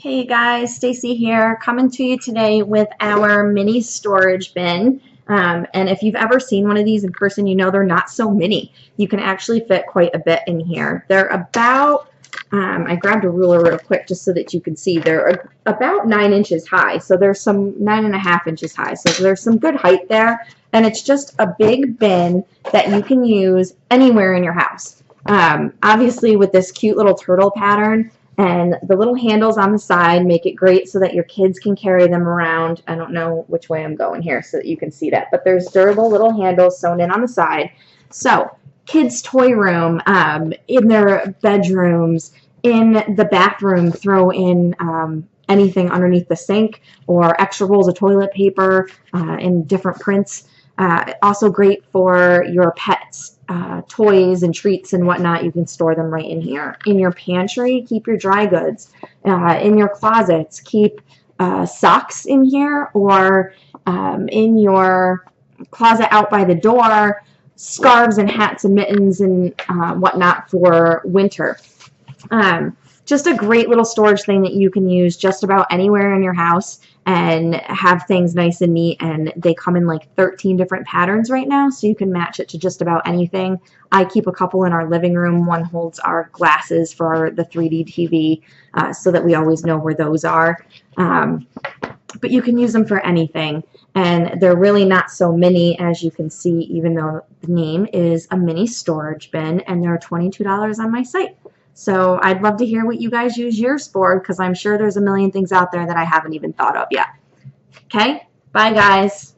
Hey guys, Stacy here, coming to you today with our mini storage bin. And if you've ever seen one of these in person, you know they're not so mini. You can actually fit quite a bit in here. They're about, I grabbed a ruler real quick just so that you can see, they're about 9 inches high. So there's some 9.5 inches high. So there's some good height there. And it's just a big bin that you can use anywhere in your house. Obviously with this cute little turtle pattern, and the little handles on the side make it great so that your kids can carry them around. I don't know which way I'm going here so that you can see that, but there's durable little handles sewn in on the side. So kids' toy room, in their bedrooms, in the bathroom, throw in anything underneath the sink or extra rolls of toilet paper in different prints. Also great for your pets. Toys and treats and whatnot, you can store them right in here. In your pantry, keep your dry goods. In your closets, keep socks in here, or in your closet out by the door, scarves and hats and mittens and whatnot for winter. Just a great little storage thing that you can use just about anywhere in your house and have things nice and neat, and they come in like 13 different patterns right now, so you can match it to just about anything. I keep a couple in our living room. One holds our glasses for the 3D TV so that we always know where those are. But you can use them for anything, and they're really not so mini, as you can see, even though the name is a mini storage bin, and they're $22 on my site. So I'd love to hear what you guys use yours for, because I'm sure there's a million things out there that I haven't even thought of yet. Okay? Bye, guys.